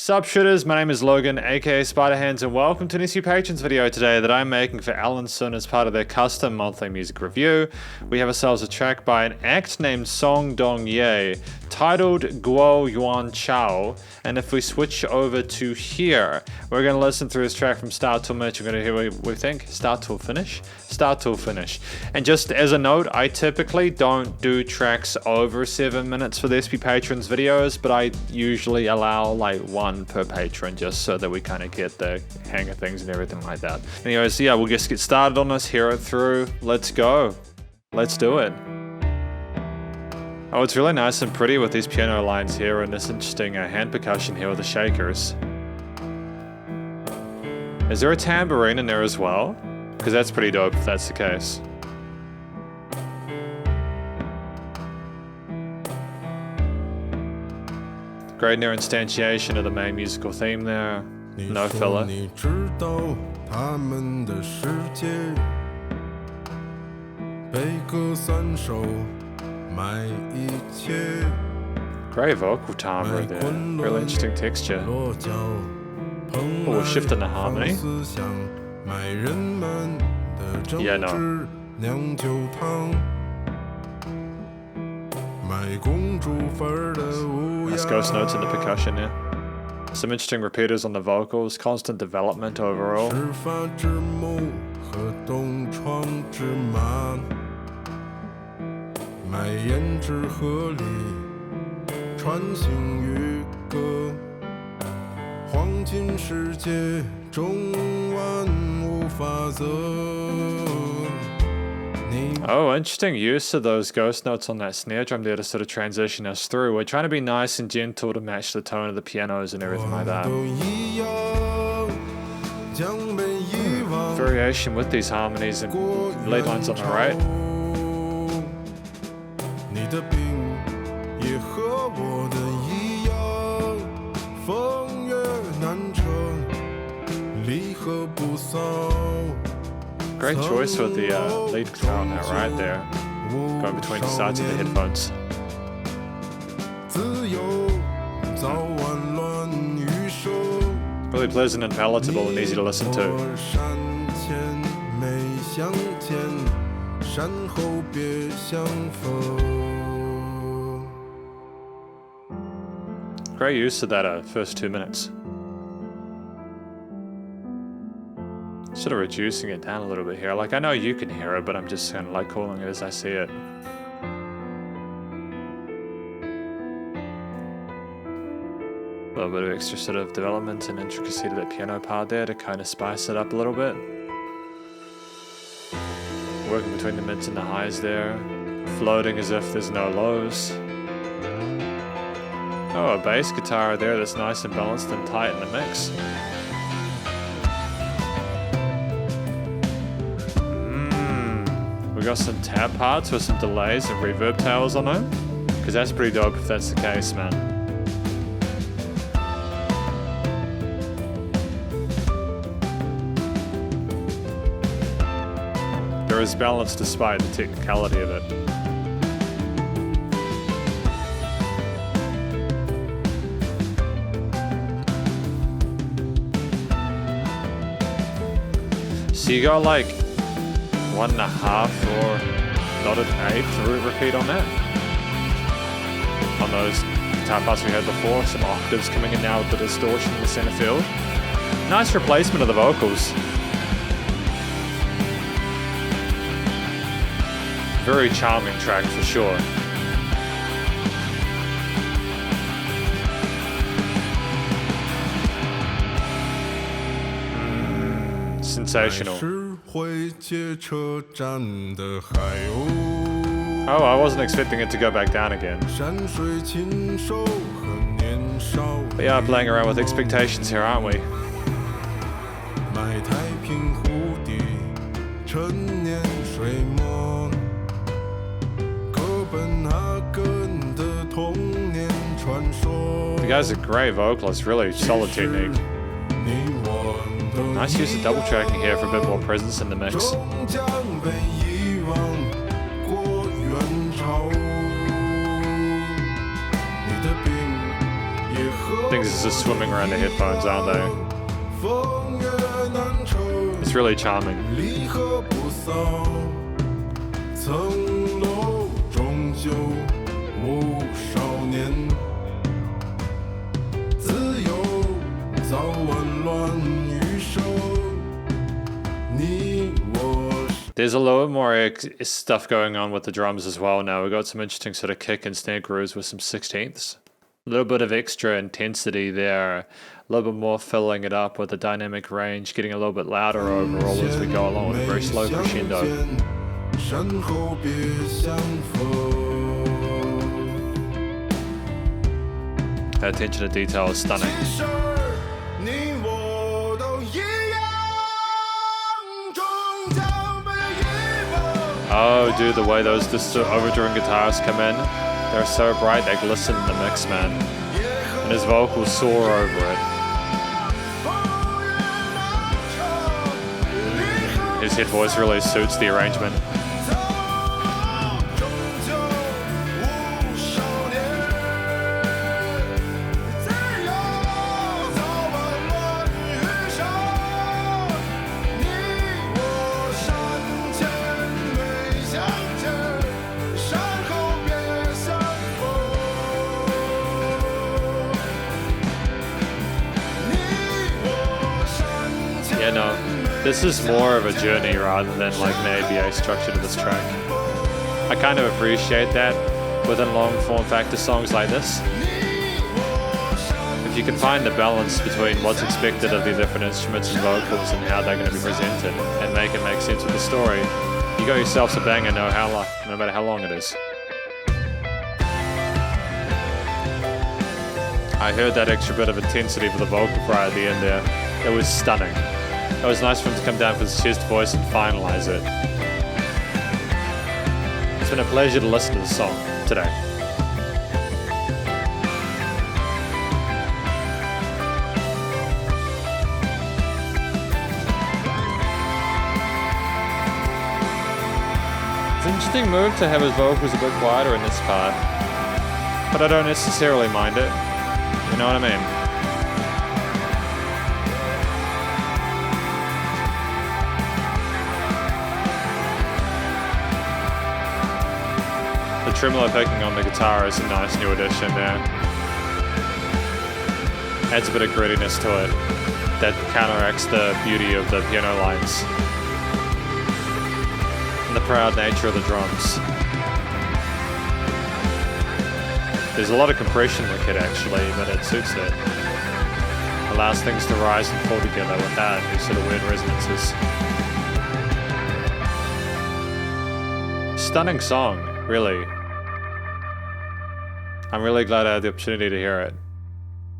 Sup Shredders, my name is Logan, aka Spiderhands, and welcome to an SP Patrons video today that I'm making for Alan Sun as part of their custom monthly music review. We have ourselves a track by an act named Song Dong Ye, titled Guo Yuan Chao, and if we switch over to here, we're going to listen through this track from start till finish. We're going to hear what we think, start till finish. And just as a note, I typically don't do tracks over 7 minutes for the SP Patrons videos, but I usually allow like one per patron just so that we kind of get the hang of things and everything like that. Anyways, yeah, we'll just get started on this, hear it through. Let's go. Let's do it. Oh, it's really nice and pretty with these piano lines here and this interesting hand percussion here with the shakers. Is there a tambourine in there as well? Because that's pretty dope if that's the case. Great near instantiation of the main musical theme there. No filler. Great vocal timbre there. Really interesting texture. Oh, we're shifting the harmony. Yeah, no. Nice ghost notes in the percussion here. Some interesting repeaters on the vocals, constant development overall. Oh, interesting use of those ghost notes on that snare drum there to sort of transition us through. We're trying to be nice and gentle to match the tone of the pianos and everything like that. Variation with these harmonies and lead lines on the right. Great choice with the lead guitar on that right there, going between the sides of the headphones. Really pleasant and palatable and easy to listen to. Great use of that first 2 minutes. Sort of reducing it down a little bit here. Like, I know you can hear it, but I'm just kind of like calling it as I see it. A little bit of extra sort of development and intricacy to that piano part there to kind of spice it up a little bit. Working between the mids and the highs there. Floating as if there's no lows. Oh, a bass guitar there that's nice and balanced and tight in the mix. We got some tab parts with some delays and reverb tails on them, because that's pretty dope if that's the case, man. There is balance despite the technicality of it. So you got like 1.5 or not an 1/8 root repeat on that. On those guitar parts we had before, some octaves coming in now with the distortion in the center field. Nice replacement of the vocals. Very charming track for sure. Sensational. Oh, I wasn't expecting it to go back down again. We are playing around with expectations here, aren't we? The guy's a great vocalist, really solid technique. Nice use of double tracking here for a bit more presence in the mix. Things are just swimming around the headphones, aren't they? It's really charming. There's a little more stuff going on with the drums as well now. We've got some interesting sort of kick and snare grooves with some 16ths. A little bit of extra intensity there. A little bit more filling it up with the dynamic range, getting a little bit louder overall as we go along with a very slow crescendo. That attention to detail is stunning. Oh, dude, the way those overdriven guitars come in, they're so bright, they glisten in the mix, man. And his vocals soar over it. His head voice really suits the arrangement. Yeah, no, this is more of a journey rather than like an ABA structure to this track. I kind of appreciate that within long form factor songs like this. If you can find the balance between what's expected of the different instruments and vocals and how they're going to be presented and make it make sense with the story, you got yourself a banger no matter how long it is. I heard that extra bit of intensity for the vocal fry at the end there. It was stunning. It was nice for him to come down for his chest voice and finalize it. It's been a pleasure to listen to the song today. It's an interesting move to have his vocals a bit quieter in this part, but I don't necessarily mind it. You know what I mean? The tremolo picking on the guitar is a nice new addition there. Adds a bit of grittiness to it that counteracts the beauty of the piano lines and the proud nature of the drums. There's a lot of compression in the kit actually, but it suits it. Allows things to rise and fall together without these sort of weird resonances. Stunning song, really. I'm really glad I had the opportunity to hear it.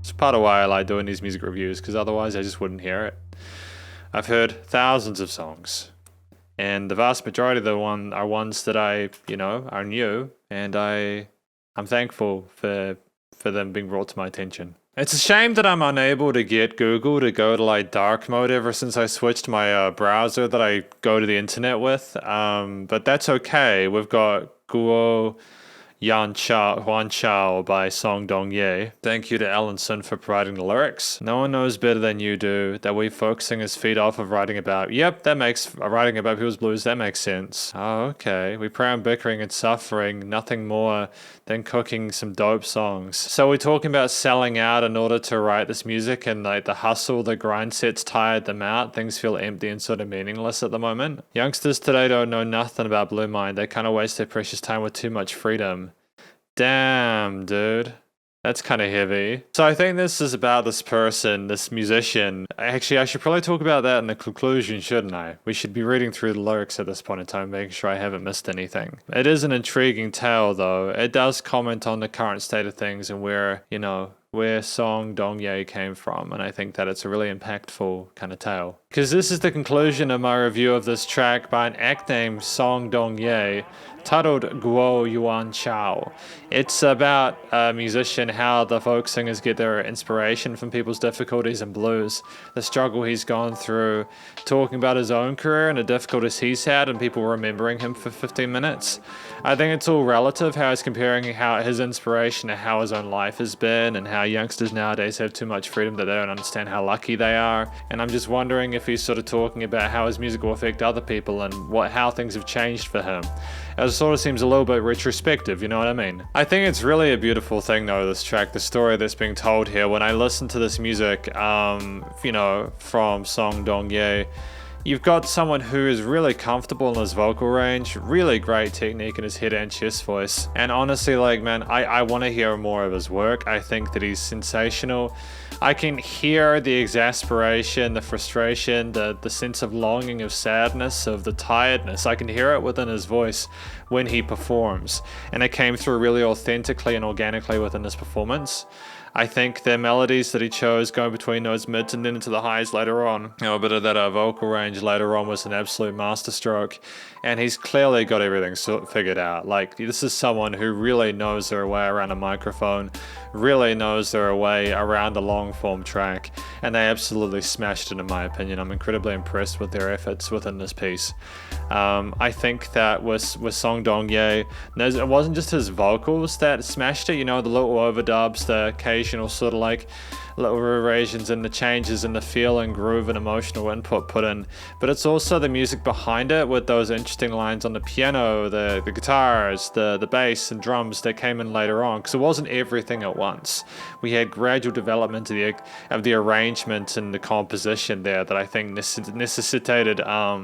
It's part of why I like doing these music reviews, because otherwise I just wouldn't hear it. I've heard thousands of songs, and the vast majority of them are ones that I, are new, and I'm thankful for them being brought to my attention. It's a shame that I'm unable to get Google to go to like dark mode ever since I switched my browser that I go to the internet with. But that's okay. We've got Guo Huan Chao by Song Dong Ye. Thank you to Alan Sun for providing the lyrics. No one knows better than you do that we folk singers feed off of writing about. Yep, that makes writing about people's blues. That makes sense. Oh, okay. We prey on bickering and suffering, nothing more than cooking some dope songs. So we're talking about selling out in order to write this music, and like the hustle, the grind set's tired them out. Things feel empty and sort of meaningless at the moment. Youngsters today don't know nothing about Blue Mind. They kind of waste their precious time with too much freedom. Damn, dude. That's kind of heavy. So I think this is about this person, this musician. Actually, I should probably talk about that in the conclusion, shouldn't I? We should be reading through the lyrics at this point in time, making sure I haven't missed anything. It is an intriguing tale, though. It does comment on the current state of things and where Song Dong Ye came from. And I think that it's a really impactful kind of tale. because this is the conclusion of my review of this track by an act named Song Dong-ye, titled Guo Yuan Chao. It's about a musician, how the folk singers get their inspiration from people's difficulties and blues, the struggle he's gone through, talking about his own career and the difficulties he's had and people remembering him for 15 minutes. I think it's all relative, how he's comparing how his inspiration to how his own life has been and how youngsters nowadays have too much freedom that they don't understand how lucky they are. And I'm just wondering if he's sort of talking about how his music will affect other people and how things have changed for him. It sort of seems a little bit retrospective, you know what I mean? I think it's really a beautiful thing though, this track, the story that's being told here. When I listen to this music, you know, from Song Dong-ye, you've got someone who is really comfortable in his vocal range, really great technique in his head and chest voice. And honestly, like, man, I want to hear more of his work. I think that he's sensational. I can hear the exasperation, the frustration, the sense of longing, of sadness, of the tiredness. I can hear it within his voice when he performs. And it came through really authentically and organically within his performance. I think the melodies that he chose going between those mids and then into the highs later on, you know, a bit of that vocal range later on was an absolute masterstroke. And he's clearly got everything figured out. Like, this is someone who really knows their way around a microphone, really knows their way around a long form track. And they absolutely smashed it, in my opinion. I'm incredibly impressed with their efforts within this piece. I think that with Song Dong-ye, it wasn't just his vocals that smashed it, you know, the little overdubs, the occasional sort of like little reversions and the changes in the feel and groove and emotional input put in, but it's also the music behind it with those interesting lines on the piano, the guitars, the bass and drums that came in later on, because it wasn't everything at once. We had gradual development of the arrangement and the composition there that I think necessitated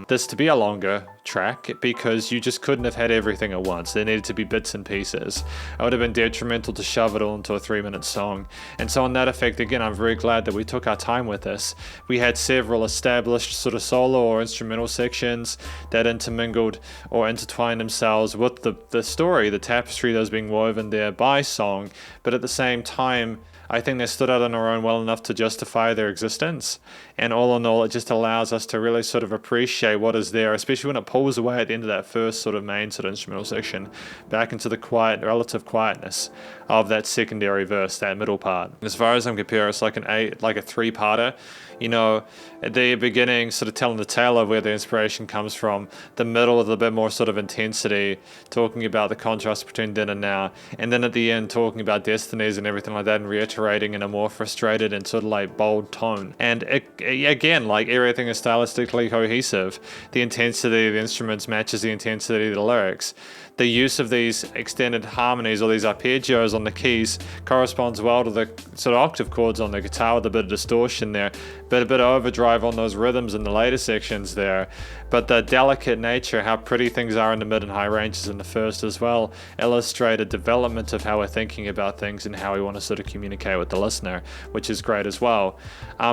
this to be a longer track, because you just couldn't have had everything at once. There needed to be bits and pieces. It would have been detrimental to shove it all into a 3-minute song. And so on that effect, again, I'm very glad that we took our time with this. We had several established sort of solo or instrumental sections that intermingled or intertwined themselves with the story, the tapestry that was being woven there by Song, but at the same time, I think they stood out on their own well enough to justify their existence. And all in all, it just allows us to really sort of appreciate what is there, especially when it pulls away at the end of that first sort of main sort of instrumental section, back into the quiet, relative quietness of that secondary verse, that middle part. As far as I'm comparing, it's like a 3-parter. You know, at the beginning, sort of telling the tale of where the inspiration comes from, the middle with a bit more sort of intensity, talking about the contrast between then and now, and then at the end, talking about destinies and everything like that, and reiterating in a more frustrated and sort of like bold tone. And again, like, everything is stylistically cohesive. The intensity of the instruments matches the intensity of the lyrics. The use of these extended harmonies or these arpeggios on the keys corresponds well to the sort of octave chords on the guitar with a bit of distortion there, but a bit of overdrive on those rhythms in the later sections there. But the delicate nature, how pretty things are in the mid and high ranges in the first as well, illustrate a development of how we're thinking about things and how we want to sort of communicate with the listener, which is great as well.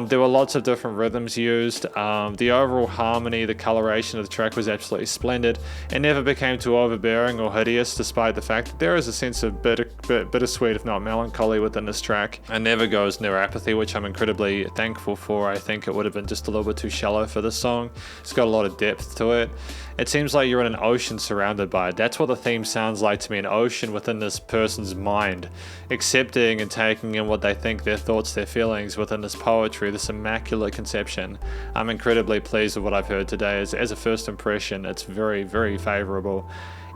There were lots of different rhythms used. The overall harmony, the coloration of the track was absolutely splendid. It never became too overbearing or hideous, despite the fact that there is a sense of bittersweet, if not melancholy, within this track. It never goes near apathy, which I'm incredibly thankful for. I think it would have been just a little bit too shallow for this song. It's got a lot of depth to it. It seems like you're in an ocean surrounded by it. That's what the theme sounds like to me, an ocean within this person's mind, accepting and taking in what they think, their thoughts, their feelings within this poetry, this immaculate conception. I'm incredibly pleased with what I've heard today. As a first impression, it's very, very favorable.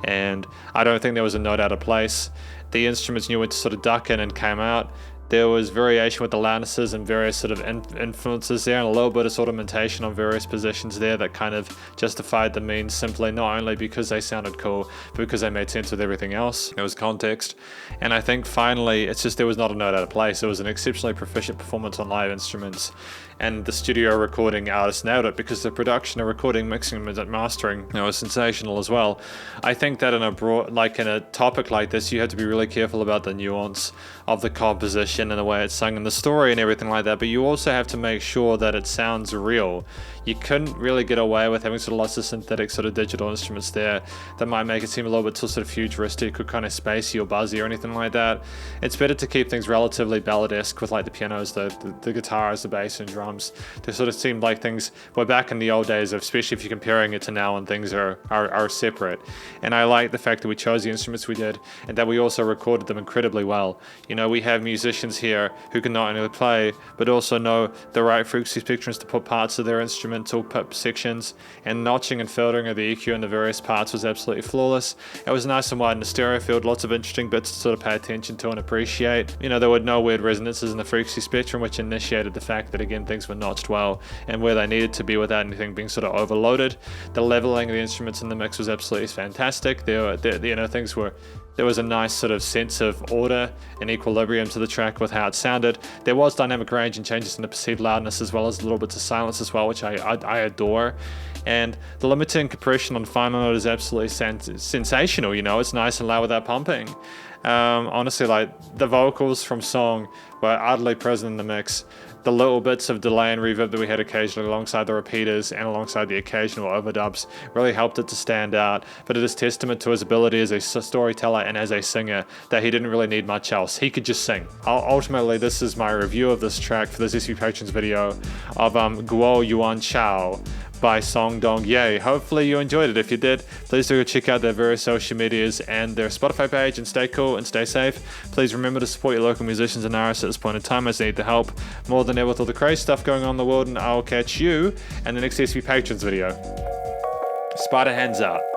And I don't think there was a note out of place. The instruments knew when to sort of duck in and came out. There was variation with the loudnesses and various sort of influences there, and a little bit of ornamentation on various positions there that kind of justified the means, simply not only because they sounded cool, but because they made sense with everything else. It was context. And I think finally, it's just there was not a note out of place. It was an exceptionally proficient performance on live instruments. And the studio recording artists nailed it, because the production, recording, mixing, and mastering, was sensational as well. I think that in a topic like this, you have to be really careful about the nuance of the composition intonation and the way it's sung and the story and everything like that, but you also have to make sure that it sounds real. You couldn't really get away with having sort of lots of synthetic sort of digital instruments there that might make it seem a little bit too sort of futuristic or kind of spacey or buzzy or anything like that. It's better to keep things relatively balladesque with like the pianos, the guitars, the bass and drums. They sort of seemed like things were back in the old days, especially if you're comparing it to now when things are separate. And I like the fact that we chose the instruments we did and that we also recorded them incredibly well. You know, we have musicians here who can not only play but also know the right frequency spectrums to put parts of their instrumental sections, and notching and filtering of the EQ in the various parts was absolutely flawless. It was nice and wide in the stereo field, lots of interesting bits to sort of pay attention to and appreciate. You know, there were no weird resonances in the frequency spectrum, which initiated the fact that again things were notched well and where they needed to be without anything being sort of overloaded. The leveling of the instruments in the mix was absolutely fantastic. There was a nice sort of sense of order and equilibrium to the track with how it sounded. There was dynamic range and changes in the perceived loudness as well as little bits of silence as well, which I adore. And the limiting compression on final note is absolutely sensational. You know, it's nice and loud without pumping. Honestly, like the vocals from Song were utterly present in the mix. The little bits of delay and reverb that we had occasionally alongside the repeaters and alongside the occasional overdubs really helped it to stand out, but it is testament to his ability as a storyteller and as a singer that he didn't really need much else. He could just sing. Ultimately, this is my review of this track for this SP Patrons video of Guo Yuan Chao by Song Dong Ye. Hopefully you enjoyed it. If you did, please do go check out their various social medias and their Spotify page, and stay cool and stay safe. Please remember to support your local musicians and artists at this point in time as they need the help more than ever with all the crazy stuff going on in the world, and I'll catch you in the next SP Patrons video. Spiderhands out.